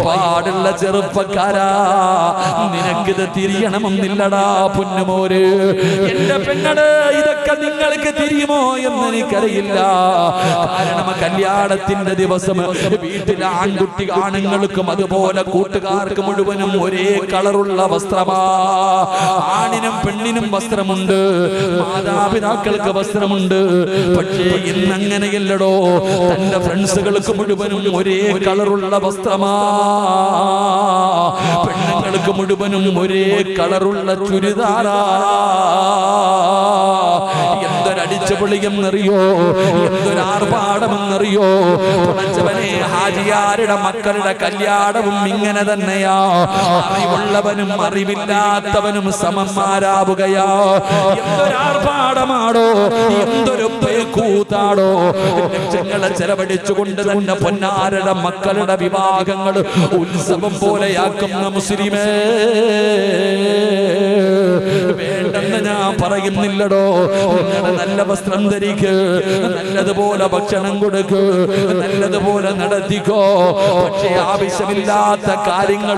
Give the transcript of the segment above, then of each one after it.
പാടുള്ള ചെറുപ്പക്കാരാ, നിനക്കിത് തിരിയണമെന്നില്ലടാ പൊന്നുമോര്. എന്റെ പെങ്ങള്, ഇതൊക്കെ നിങ്ങൾക്ക് തിരിയുമോ എന്ന് എനിക്കറിയില്ല. കാരണം കല്യാണത്തിന്റെ ദിവസം വീട്ടിലെ ആണുങ്ങൾക്കും അതുപോലെ കൂട്ടുകാർക്ക് മുഴുവനും ഒരേ കളറുള്ള വസ്ത്രമാ. ആണിനും പെണ്ണിനും വസ്ത്രമുണ്ട്, മാതാപിതാക്കൾക്ക് വസ്ത്രമുണ്ട്. പക്ഷേ ഇന്നങ്ങനെയല്ലടോ, തന്റെ ഫ്രണ്ട്സുകൾക്ക് മുഴുവനും ഒരേ കളറുള്ള വസ്ത്രമാ. പെണ്ണുങ്ങൾക്ക് മുഴുവനും ഒരേ കളറുള്ള ചുരിദാറാ. എന്തൊരടിച്ചുപൊളിയെന്നറിയോ, എന്തൊരാർഭാടമെന്നറിയോ. ഹാജിയാരുടെ മക്കളുടെ കല്യാണവും ഇങ്ങനെ തന്നെയാ. അറിവുള്ളവനും അറിവില്ലാത്തവനും സമന്മാരാവുകയാ. എന്തൊരാർഭാടമാണോ, എന്തൊരു കൂത്താടോ. ലക്ഷങ്ങളെ ചെലവഴിച്ചുകൊണ്ട് തന്നെ പൊന്നാരുടെ മക്കളുടെ വിവാഹങ്ങൾ ഉത്സവം പോലെയാക്കുന്ന മുസ്ലിമേ, വേണ്ടെന്ന് ഞാൻ പറയുന്നില്ലടോ. നല്ല വസ്ത്രം ധരിക്ക്, നല്ലതുപോലെ ഭക്ഷണം കൊടുക്ക്, നല്ലതുപോലെ നടത്തിക്കോ. പക്ഷേ ആവശ്യമില്ലാത്ത കാര്യങ്ങൾ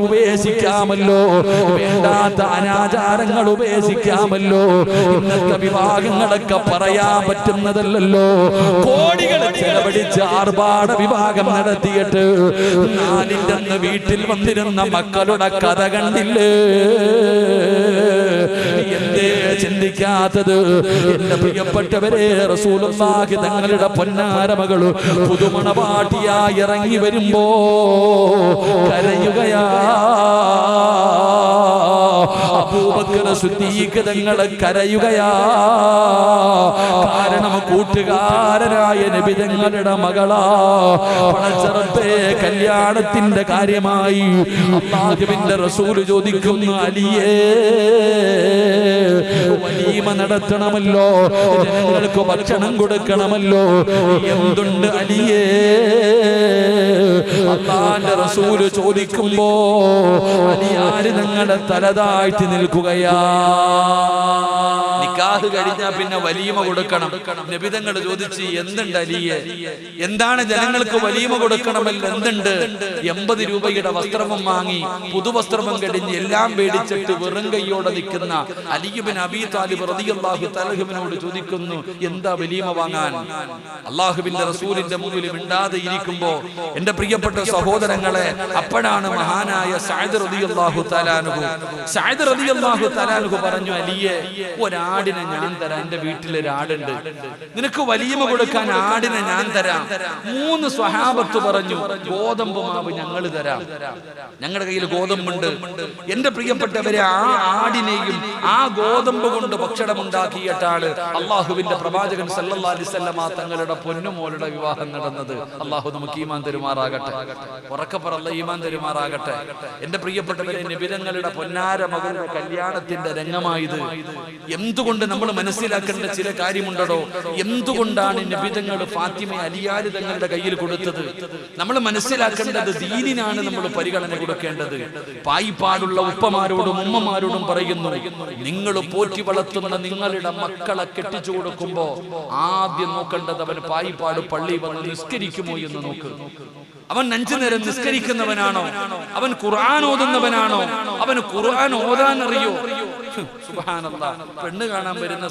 ഉപേക്ഷിക്കാമല്ലോ, വേണ്ടാത്ത അനാചാരങ്ങൾ ഉപേക്ഷിക്കാമല്ലോ. ഇന്നത്തെ വിവാഹങ്ങളൊക്കെ പറയാൻ പറ്റുന്നതല്ലല്ലോ. കോടികൾ ചെലവഴിച്ച് ആർഭാട വിവാഹം നടത്തിയിട്ട് നാലിന്റെ വീട്ടിൽ വന്നിരുന്ന മക്കളുടെ കഥ കണ്ടില്ലേ? എന്തേ ചിന്തിക്കാത്തത്? എന്റെ പ്രിയപ്പെട്ടവരെ, റസൂലുള്ളാഹി തങ്ങളുടെ പൊന്നാര മകള് പുതുമണവാട്ടിയായി ഇറങ്ങി വരുമ്പോ കരയുകയാ. അബൂബക്കർ സിദ്ദീഖ് തങ്ങളെ കരയുകയാ. കാരണം കൂട്ടുകാരനായ നബി തങ്ങളുടെ മകളാ. പടച്ചറപ്പേ, കല്യാണത്തിന്റെ കാര്യമായി അല്ലാഹുവിന്റെ റസൂൽ ചോദിക്കുന്നു, അലിയേ വലീമ നടത്തണമല്ലോ, ജനങ്ങൾക്ക് ഭക്ഷണം കൊടുക്കണമല്ലോ, എന്തുണ്ട് അലിയേ? അല്ലാഹുവിന്റെ റസൂൽ ചോദിക്കുമ്പോ അലിയാര് നിങ്ങളുടെ തലതാഴ്ത്തി നിൽക്കുകയാ. നിക്കാഹ് കഴിഞ്ഞാ പിന്നെ വലീമ കൊടുക്കണം. നബി തങ്ങൾ ചോദിച്ച്, എന്തുണ്ട് അലിയെ, എന്താണ് ജനങ്ങൾക്ക് വലീമ കൊടുക്കണമല്ലോ, എന്തുണ്ട്? 80 രൂപയുടെ വസ്ത്രവും വാങ്ങി പുതുവസ്ത്രവും കഴിഞ്ഞ് എല്ലാം പേടിച്ചിട്ട് വെറും കൈയോടെ നിൽക്കുന്ന അലി ഇബ്നു അബീ താലിബ് റളിയല്ലാഹു തആല അൻഹുവിനോട് ചോദിക്കുന്നു, എന്താ വലീമ വാങ്ങാൻ? അല്ലാഹുവിന്റെ റസൂലിന്റെ മുന്നിൽ മിണ്ടാതെ ഇരിക്കുമ്പോ എന്റെ പ്രിയപ്പെട്ട സഹോദരങ്ങളെ, അപ്പോഴാണ് മഹാനായ സഅദ് റളിയല്ലാഹു തആല അൻഹു പറഞ്ഞു, അലിയെ, ഒരാടിനെ ഞാൻ തരാം, എന്റെ വീട്ടിലൊരാടുണ്ട്, നിനക്ക് വലീമ കൊടുക്കാൻ ആടിനെ ഞാൻ തരാം. 3 സ്വഹാബത്ത് പറഞ്ഞു, ഗോതമ്പ് മാവ് ഞങ്ങൾ തരാം, ഞങ്ങളുടെ കയ്യിൽ ഗോതമ്പുണ്ട്. എന്റെ പ്രിയപ്പെട്ടവരെ, ആ ആടിനെയും ആ ഗോതമ്പ് കൊണ്ട് ഭക്ഷണം ഉണ്ടാക്കിയിട്ടാണ് അള്ളാഹുവിന്റെ പ്രവാചകൻ സല്ലല്ലാഹു അലൈഹി വസല്ലമ തങ്ങളുടെ പൊന്നുമോളുടെ വിവാഹം നടന്നത്. അള്ളാഹു നമുക്ക് ഈമാൻ തരുമാറാകട്ടെ. ഉറക്കപ്പറല്ല, ഈമാൻ തരുമാറാകട്ടെ. എന്റെ പ്രിയപ്പെട്ടവരെ, നബി തങ്ങളുടെ പൊന്നാര മകളുടെ കല്യാണത്തിന്റെ രംഗമായത്. എന്തുകൊണ്ട് നമ്മൾ മനസ്സിലാക്കേണ്ട ചില കാര്യമുണ്ടോ? എന്തുകൊണ്ടാണ് നബി തങ്ങൾ ഫാത്തിമ അലിയാര് തങ്ങളുടെ കയ്യിൽ കൊടുത്തത്? നമ്മൾ മനസ്സിലാക്കേണ്ടത് ദീനിനാണ് നമ്മൾ പരിഗണന കൊടുക്കേണ്ടത്. പായിപ്പാടുള്ള ഉപ്പമാരോടും ഉമ്മമാരോടും പറയുന്നു, നിങ്ങൾ പോറ്റി വളർത്തുന്ന നിങ്ങളുടെ മക്കളെ കെട്ടിച്ചു കൊടുക്കുമ്പോ ആദ്യം നോക്കേണ്ടത് അവൻ പായിപ്പാട് പള്ളി വന്ന് നിസ്കരിക്കുമോ എന്ന് നോക്ക്. അവൻ 5 നേരം നിസ്കരിക്കുന്നവനാണോ? അവൻ ഖുർആൻ ഓതുന്നവനാണോ? അവന് ഖുർആൻ ഓതാൻ അറിയോ? സുബ്ഹാനല്ലാഹ്. പെണ്ണ് കാണാൻ വരുന്ന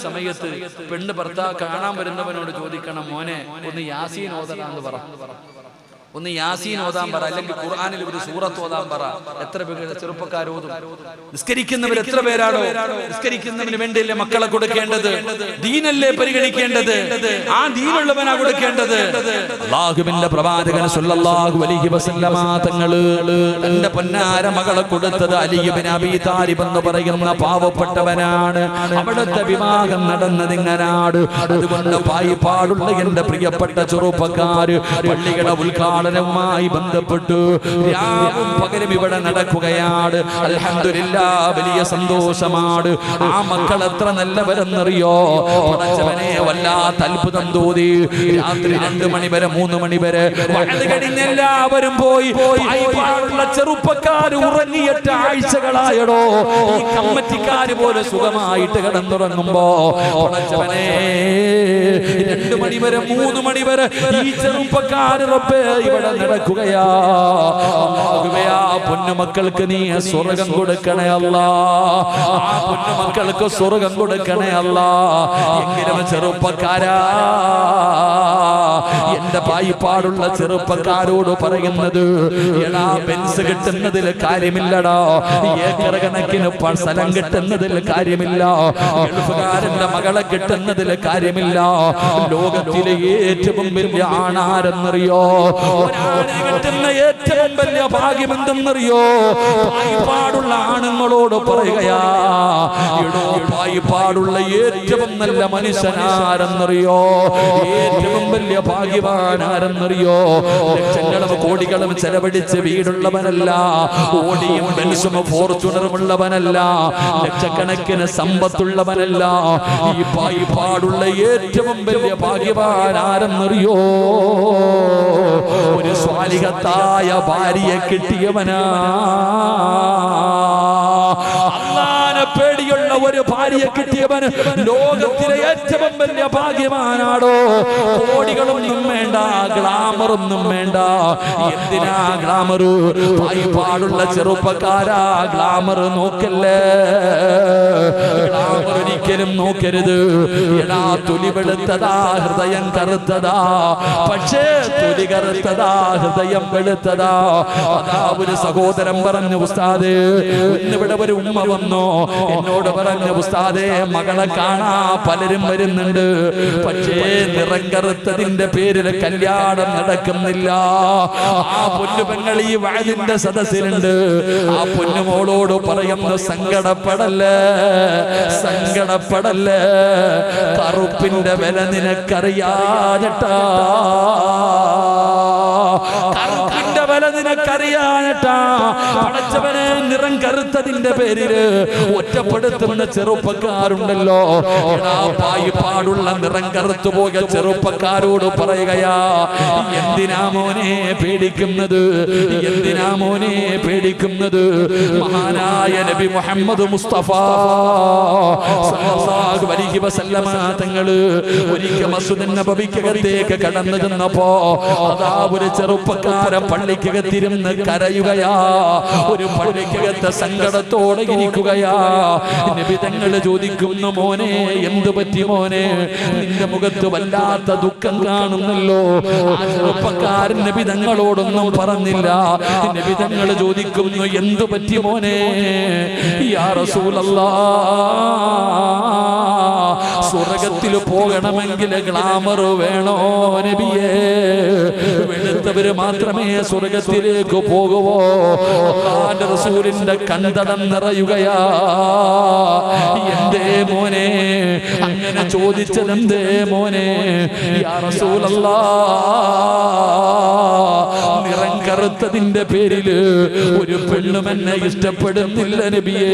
സമയത്ത് പെണ്ണ് ഭർത്താവ് കാണാൻ വരുന്നവനോട് ചോദിക്കണം, മോനെ ഒന്ന് യാസീൻ ഓതാനാന്ന് പറ, ഒന്ന് യാസീൻ ഓതാൻ പറ, അല്ലെങ്കിൽ ഖുർആനിൽ ഒരു സൂറത്ത് ഓതാൻ പറ. എത്ര പേര് ചെറുപ്പക്കാരോതും? നിസ്കരിക്കുന്നവർ എത്ര പേരാണോ? നിസ്കരിക്കുന്നവന് വേണ്ടിയല്ലേ മക്കളെ കൊടുക്കേണ്ടത്? ദീനല്ലേ പരിഗണിക്കേണ്ടത്? ആ ദീനുള്ളവനാ കൊടുക്കേണ്ടത്. അല്ലാഹുവിന്റെ പ്രവാചകൻ സല്ലല്ലാഹു അലൈഹി വസല്ലമ തങ്ങള് തന്റെ പൊന്നാര മകളെ കൊടുത്തത് അലി ഇബ്നു അബീ താലിബ് എന്ന് പറയുന്ന പാവപ്പെട്ടവനാണ്. അവിടുത്തെ വിവാഹം നടന്നത് ഇങ്ങനാണ്. അതുകൊണ്ട് പായിപ്പാടുള്ള എന്റെ പ്രിയപ്പെട്ട ചെറുപ്പക്കാര് പള്ളികളുടെ ഉദ്ഘാടനവുമായി ബന്ധപ്പെട്ടു രാവും പകലും ഇവിടെ നടക്കുകയാണ്. അൽഹംദുലില്ലാഹ്, വലിയ സന്തോഷമാണ്. ആ മക്കൾ എത്ര നല്ലവരെന്നറിയോ? പടച്ചവനെ, വല്ലാത്ത അത്ഭുതം തോന്നി. രാത്രി 2 മണി വരെ 3 മണി വരെ വഴി കഴിഞ്ഞ് എല്ലാവരും പോയി. ചെറുപ്പക്കാർ ഉറങ്ങിയിട്ട് ആഴ്ചകളായടോ. ഈ കമ്മറ്റിക്കാര് പോലെ സുഖമായിട്ട് കിടന്നുറങ്ങുമ്പോ പടച്ചവനെ 2 മണി വരെ 3 മണി വരെ ഈ ചെറുപ്പക്കാര് റബ്ബേ ഇവിടെ നടക്കുകയാ. അല്ലാഹുവേ ആ പൊന്നുമക്കൾക്ക് നീ സ്വർഗം കൊടുക്കണേ അല്ലാ. ആ പൊന്നുമക്കൾക്ക് സ്വർഗം കൊടുക്കണേ അല്ലാ. എങ്കിലും ചെറുപ്പക്കാരാ, എന്റെ പായിപ്പാടുള്ള ചെറുപ്പക്കാരോട് പറയുന്നത്, എടാ ബെൻസ് കിട്ടുന്നതിൽ കാര്യമില്ലടാ, ഏക്കർ കണക്കിന് സ്ഥലം കിട്ടുന്നതിൽ കാര്യമില്ല, ഗൾഫുകാരന്റെ മകളെ കിട്ടുന്നതിൽ കാര്യമില്ല. ലോകത്തിലെ ഏറ്റവും വലിയ ആണാരെന്നറിയോ? ഒരാളെ കിട്ടുന്ന ഏറ്റവും വലിയ ഭാഗ്യം എന്തെന്നറിയോ? പായിപ്പാടുള്ള ആണുങ്ങളോട് പറയുകയാ, എടോ പായിപ്പാടുള്ള ഏറ്റവും നല്ല മനുഷ്യനാരെന്നറിയോ? ഏറ്റവും വലിയ ഭാഗ്യവാനാരെന്നറിയോ? ലക്ഷങ്ങളും കോടികളും ചെലവഴിച്ച് വീടുള്ളവനല്ല, ഓടിയും ബെൻസും ഫോർച്യൂണറും ഉള്ളവനല്ല, ലക്ഷക്കണക്കിന് സമ്പത്തുള്ളവനല്ല. ഈ പായിപ്പാടുള്ള ഏറ്റവും വലിയ ഭാഗ്യവാനാരെന്നറിയോ? ഒരു സ്വാലിഹത്തായ ഭാര്യയെ കിട്ടിയവനാ. അല്ലാഹുവിനെ പേടിയുള്ള ഒരു ഭാര്യയെ കിട്ടിയവന് ലോകത്തിലെ ഏറ്റവും വലിയ ഭാഗ്യവാനാടോ. കോടികളൊന്നും വേണ്ട, ഗ്ലാമറൊന്നും വേണ്ട. എന്തിനാ ഗ്ലാമർ? പായിപ്പാടുള്ള ചെറുപ്പക്കാരാ, ഗ്ലാമർ നോക്കല്ലേ, ഗ്ലാമർ ഒരിക്കലും നോക്കരുത്. എടാ തൊലി വെളുത്തതാ, ഹൃദയം കറുത്തതാ. പക്ഷേ തൊലി കറുത്തതാ, ഹൃദയം വെളുത്തതാ. അതാ ഒരു സഹോദരൻ പറഞ്ഞു, ഉസ്താദേ, ഇന്നിവിടെ ഒരു ഉമ്മ വന്നോ, എന്നോട് പറഞ്ഞു, ഉസ്താദേ മകളെ കാണാ പലരും വരുന്നുണ്ട്, പക്ഷേ നിറം കറുത്തതിന്റെ പേരിൽ കല്യാണം നടക്കുന്നില്ല. ആ പൊന്നുപെങ്ങൾ ഈ വഅദിന്റെ സദസ്സിലുണ്ട്. ആ പൊന്നുമോളോട് പറയുന്നു, സങ്കടപ്പെടല്ലേ, സങ്കടപ്പെടല്ലേ, കറുപ്പിന്റെ വില നിനക്കറിയാഞ്ഞിട്ടാ, കറുപ്പിന്റെ വില നിനക്കറിയാഞ്ഞിട്ടാ. പടച്ചവനെ, നിറം കറുത്തതിന്റെ പേരില് ഒറ്റപ്പെടുത്തുന്ന ചെറുപ്പക്കാരുണ്ടല്ലോ. പായിപ്പാടുള്ള നിറം കറുത്തു പോയ ചെറുപ്പക്കാരോട് പറയുകയാ, എന്തിനാ മോനെ പേടിക്കുന്നത്? എന്തിനാ മോനെ പേടിക്കുന്നത്? മഹാനായ നബി മുഹമ്മദ് മുസ്തഫ സല്ലല്ലാഹു അലൈഹി വസല്ലമ തങ്ങള് ഒരിക്കൽ മസ്ജിദ് നബവിക്കകത്തേക്ക് കടന്നു ചെന്നപ്പോ അതാ ഒരു ചെറുപ്പക്കാരൻ പള്ളിക്കകത്തിരുന്ന് കരയുകയാ. ഒരു പള്ളിക്കകത്ത് സങ്കടത്തോടെ ഇരിക്കുകയാ. നബി തങ്ങൾ ചോദിക്കുന്നു, മോനെ എന്തു പറ്റി മോനെ? നിന്റെ മുഖത്ത് വല്ലാത്ത ദുഃഖം കാണുന്നല്ലോ. ആ ചെറുപ്പക്കാരൻ നബി തങ്ങളോടൊന്നും പറഞ്ഞില്ല. നബി തങ്ങൾ ചോദിക്കുന്നു, എന്തു പറ്റി മോനെ? യാ റസൂലല്ലാഹ്, സ്വർഗത്തിൽ പോകണമെങ്കിൽ ഗ്ലാമർ വേണോ നബിയേ? വെളുത്തവര് മാത്രമേ സ്വർഗത്തിലേക്ക് പോകുവോ? അല്ലാഹുവിന്റെ റസൂലിന്റെ കണ്ടടം നിറയുകയാ. എന്തേ മോനെ അങ്ങനെ ചോദിച്ചതെന്തേ മോനെ? യാ റസൂലല്ലാഹ്, നിറം കറുത്തതിന്റെ പേരില് ഒരു പെണ്ണും എന്നെ ഇഷ്ടപ്പെടുന്നില്ല നബിയേ.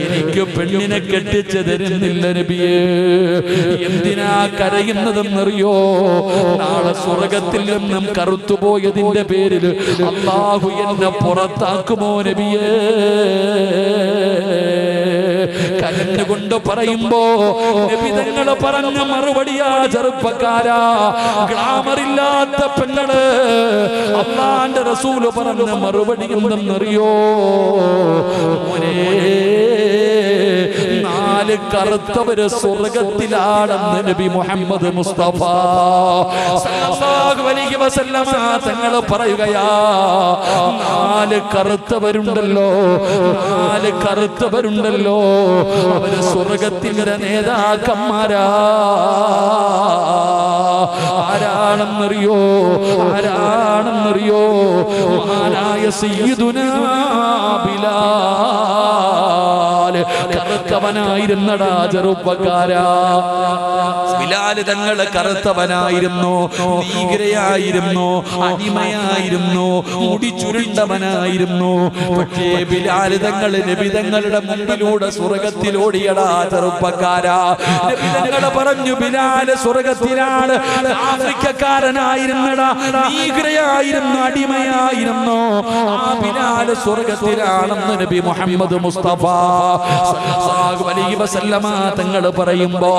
എനിക്ക് പെണ്ണിനെ കെട്ടിച്ചു തരുന്നില്ല നബിയേ. എന്തിനാ കരയുന്നതെന്നറിയോ? നാളെ സ്വർഗത്തിൽ നിന്നും കറുത്തുപോയതിന്റെ പേരിൽ അല്ലാഹു എന്നെ പുറത്താക്കുമോ നബിയേ? കരഞ്ഞുകൊണ്ട് പറയുമ്പോ നബി തങ്ങൾ പറഞ്ഞ മറുപടിയാ, ചെറുപ്പക്കാരാ, ഗ്ലാമറില്ലാത്ത പെണ്ണുകള്, അല്ലാഹുവിന്റെ റസൂല് പറഞ്ഞ മറുപടി എന്തെന്നറിയോ? മോനെ, നാല് കറുത്തവര് സ്വർഗത്തിലാണെന്ന് നബി മുഹമ്മദ് മുസ്തഫ സല്ലല്ലാഹു അലൈഹി വസല്ലമ തങ്ങൾ പറയുകയാ. നാല് കറുത്തവരുണ്ടല്ലോ, നാല് കറുത്തവരുണ്ടല്ലോ, അവര് സ്വർഗത്തിന്റെ നേതാക്കന്മാരാ. ആരാണെന്നറിയോ? ആരാണെന്നറിയോ? മഹാനായ സയ്യിദുനാ ബിലാൽ. കറുത്തവനായിരുന്നടാ ചെറുപ്പക്കാരാ. ബിലാൽ തങ്ങൾ കറുത്തവനായിരുന്നു, ഭീകരയായിരുന്നു, അടിമയായിരുന്നു, മുടി ചുരുണ്ടവനായിരുന്നു. പക്ഷേ ബിലാൽ തങ്ങൾ നബി തങ്ങളുടെ മുമ്പിലൂടെ സ്വർഗത്തിലോടിയടാ ചെറുപ്പക്കാരാ. നബി തങ്ങൾ പറഞ്ഞു, ബിലാൽ സ്വർഗത്തിലാണ്. ആഫ്രിക്കക്കാരനായിരുന്നടാ, ഭീകരയായിരുന്നു, അടിമയായിരുന്നു. ആ ബിലാൽ സ്വർഗത്തിലാണെന്ന് നബി മുഹമ്മദ് മുസ്തഫ സല്ലല്ലാഹു അലൈഹി വസല്ലമ തങ്ങൾ പറയുമ്പോ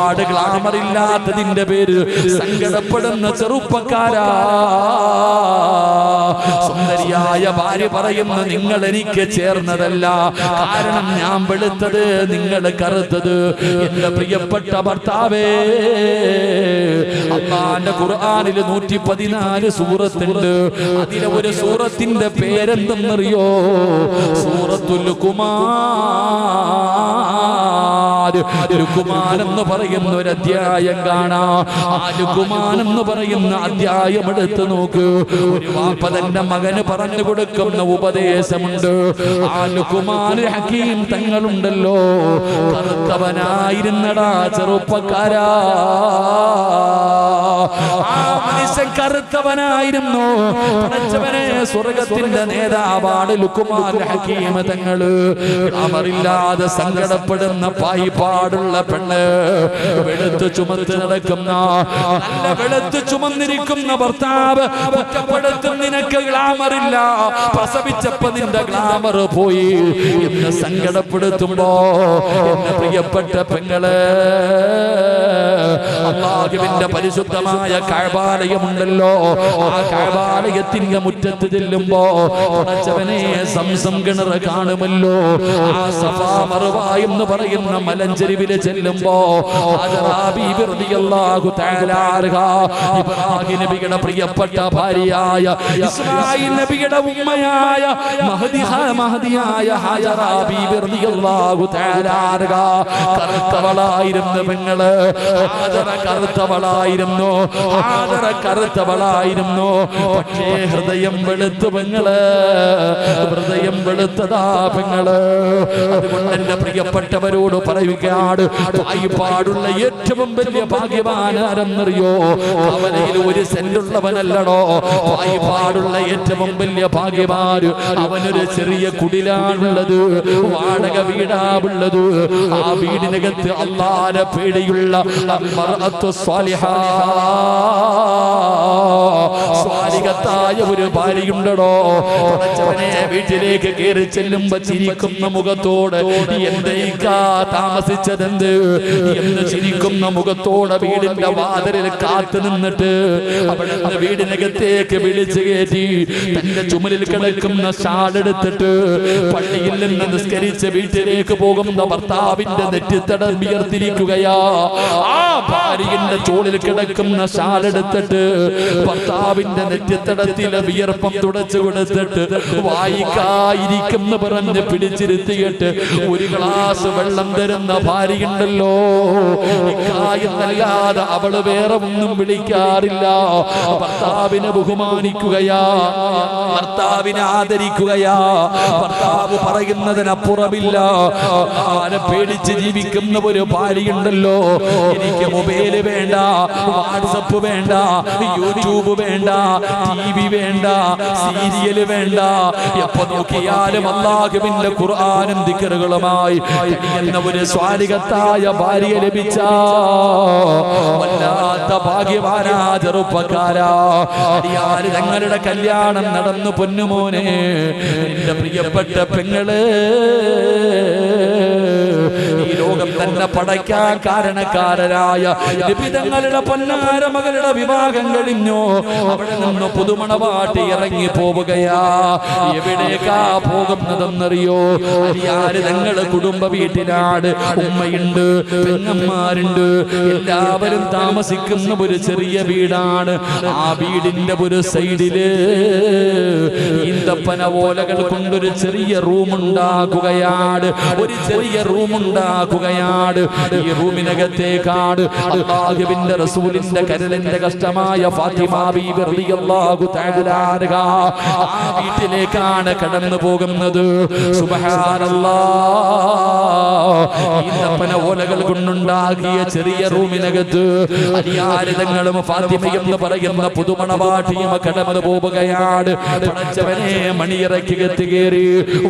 ഒരുപാട് ഗ്ലാമർ ഇല്ലാത്തതിന്റെ പേര് സങ്കടപ്പെടുന്ന ചെറുപ്പക്കാരാ. സുന്ദരിയായ ഭാര്യ പറയുന്നു, നിങ്ങൾ എനിക്ക് ചേർന്നതല്ല, കാരണം ഞാൻ വെളുത്തത്, നിങ്ങൾ കറുത്തത്. എന്റെ പ്രിയപ്പെട്ട ഭർത്താവേ, അല്ലാഹുവിന്റെ ഖുർആനിൽ 114 സൂറത്തുണ്ട്. അതിലെ ഒരു സൂറത്തിന്റെ പേരെന്തെന്നറിയോ? സൂറത്തുൽ ലുഖ്മാൻ എന്ന് പറയുന്ന ഒരു അധ്യായം കാണാം. ആ ലുഖ്മാൻ എന്ന് പറയുന്ന അധ്യായം എടുത്ത് നോക്ക്. ഒരു വാപ്പ തന്റെ മകന് പറഞ്ഞു കൊടുക്കുന്ന ഉപദേശമുണ്ട്. ആ ലുഖ്മാൻ ഹക്കീം തങ്ങളുണ്ടല്ലോ, കറുത്തവനായിരുന്നടാ ചെറുപ്പക്കാരാ. ആ മനുഷ്യൻ കറുത്തവനായിരുന്നു. പഠിച്ചവനെ, സ്വർഗത്തിന്റെ നേതാവാണ് ലുഖ്മാൻ ഹക്കീം തങ്ങള്. അവരില്ലാതെ സങ്കടപ്പെടുന്ന പായിപ്പാടുള്ള പെണ്ണ്, വെളുത്ത് ചുമന്ന് നടക്കുന്ന, നല്ല വെളുത്ത് ചുമന്നിരിക്കുന്ന ഭർത്താവ് കുറ്റപ്പെടുത്തും, നിനക്ക് ഗ്ലാമറില്ല, പ്രസവിച്ചപ്പോ നിന്റെ ഗ്ലാമർ പോയി എന്ന് സങ്കടപ്പെടുത്തുമ്പോ, എന്റെ പ്രിയപ്പെട്ട പെങ്ങള്, അല്ലാഹുവിന്റെ പരിശുദ്ധമായ കഅബാലയമുണ്ടല്ലോ, ആ കഅബാലയത്തിന്റെ മുറ്റത്ത് ചെല്ലുമ്പോ പഠിച്ചവനെ സംസം കിണർ കാണുമല്ലോ. ആ സഫാ മർവ എന്ന് പറയുന്ന മലഞ്ചെരിവില് ചെല്ലുമ്പോ ഹാജറ ബീബി റളിയല്ലാഹു തആല അൻഹ, ഇബ്രാഹിം നബിയുടെ പ്രിയപ്പെട്ട ഭാര്യയായ ഇസ്മാഈൽ നബിയുടെ ഉമ്മയായ മഹദിയായ ഹാജറ ബീബി റളിയല്ലാഹു തആല അൻഹ കറുത്തവളായിരുന്നു. പെങ്ങള് ഹാജറ കറുത്തവളായിരുന്നു, ഹാജറ കറുത്തവളായിരുന്നു. പക്ഷേ ഹൃദയം വെളുത്തു പെങ്ങള്, ഹൃദയം വെളുത്തതാ പെങ്ങള്. അതുകൊണ്ട് എന്റെ പ്രിയപ്പെട്ടവരോട് പറയുകയാണ്, പായിപ്പാടുള്ള ഏറ്റവും വലിയ ഭാഗ്യവാൻ ആരെന്നറിയോ? അവനയിൽ ഒരു സെന്റുള്ളവനല്ലടോ. പായിപ്പാടുള്ള ഏറ്റവും വലിയ ഭാഗ്യവാൻ അവനൊരു ചെറിയ കുടിലാണുള്ളത്, വാടക വീടാവുള്ളത്. ആ വീടിനകത്ത് അല്ലാഹുവിനെ പേടിയുള്ള മർഅത്തു സ്വാലിഹാ, സ്വാലിഹത്തായ ഒരു ഭാര്യയുണ്ടടോ. പഠിച്ചവനെ, വീട്ടിലേക്ക് കയറി ചെല്ലുമ്പോ ചിരിക്കുന്ന മുഖത്തോട്, എന്തേക്കാ താമസിച്ചതെന്ത് എന്ന് ചിരിക്കുന്ന മുഖത്തോടെ വീടിന്റെ വാതിലിൽ കാത്തു നിന്നിട്ട് അവിടുന്ന് വീടിനകത്തേക്ക് വിളിച്ചു കയറ്റി തന്റെ ചുമലിൽ കിടക്കുന്ന ഷാളെടുത്തിട്ട് പള്ളിയിൽ നിന്ന് നിസ്കരിച്ച് വീട്ടിലേക്ക് പോകുന്ന ഭർത്താവിന്റെ നെറ്റിത്തടം ഉയർത്തിരിക്കുകയാ. ആ ഭാര്യന്റെ ചോളിൽ കിടക്കുന്ന ഷാളെടുത്തിട്ട് ഭർത്താവിന്റെ നെറ്റിത്തടത്തിലെ വിയർപ്പം തുടച്ചു കൊടുത്തിട്ട് വായിക്കായിരിക്കുന്ന പറഞ്ഞ് പിടിച്ചിരുത്തിയിട്ട് ഒരു ഗ്ലാസ് വെള്ളം തരുന്ന ഭാര്യയുണ്ടല്ലോ. എന്നല്ലാതെ അവള് വേറെ ഒന്നും വിളിക്കാറില്ല. ഭർത്താവിനെ ബഹുമാനിക്കുകയാ, ഭർത്താവിനെ ആദരിക്കുകയാ. ഭർത്താവ് പറയുന്നതിനപ്പുറമില്ല. ആരെ പേടിച്ച് ജീവിക്കുന്ന ഒരു ഭാര്യയുണ്ടല്ലോ. എനിക്ക് മൊബൈല് വേണ്ട, വാട്സപ്പ് വേണ്ട, യൂട്യൂബ് വേണ്ട, TV വേണ്ട, സീരിയല് വേണ്ട. എപ്പോ നോക്കിയാലും അല്ലാഹുവിന്റെ ഖുർആനും ദിക്റുകളുമായി കഴിയുന്ന ഒരു സ്വാലിഹത്തായ ഭാര്യ ലഭിച്ച വല്ലാത്ത ഭാഗ്യവാനാ ചെറുപ്പക്കാരാ. അടിയാര് തങ്ങളുടെ കല്യാണം നടന്നു പൊന്നുമോനെ. എന്റെ പ്രിയപ്പെട്ട പെങ്ങള്, ഈ ലോകം തന്നെ പടയ്ക്കാൻ കാരണക്കാരനായ നിബിതങ്ങളുടെ പൊന്നാര മകളുടെ വിവാഹം കഴിഞ്ഞു. അവിടെ നിന്ന് പുതുമണവാട്ടി ഇറങ്ങി പോവുകയാ. എവിടേക്കാ പോകുന്നതെന്നറിയോ? അരിയാര് തങ്ങള് കുടുംബ വീട്ടിലാണ്. ഉമ്മയുണ്ട്, പെങ്ങന്മാരുണ്ട്, എല്ലാവരും താമസിക്കുന്ന ഒരു ചെറിയ വീടാണ്. ആ വീടിന്റെ ഒരു സൈഡില് ഈന്തപ്പന ഓലകൾ കൊണ്ടൊരു ചെറിയ റൂം ഉണ്ടാക്കുകയാണ്. ഒരു ചെറിയ റൂം ഉണ്ടാക്കുകയാണ്. ഈ റൂമിനകത്തേക്കാണ് അല്ലാഹുവിന്റെ റസൂലിന്റെ കരളിന്റെ കഷ്ടമായ ഫാത്തിമ ബീബി റളിയല്ലാഹു തആല അൻഹ ആ വീട്ടിലേക്കാണ് കടന്നു പോകുന്നത്. സുബ്ഹാനല്ലാഹ്. ഈന്തപ്പന ഓലകൾ കൊണ്ടുണ്ടാക്കിയ ചെറിയ റൂമിനകത്ത് അരിയാരിതങ്ങളും ഫാത്തിമയും എന്ന് പറയുന്ന പുതുമണവാട്ടിയും കടന്നു പോവുകയാണ്. പടച്ചവനെ, മണിയറയ്ക്ക് കയറി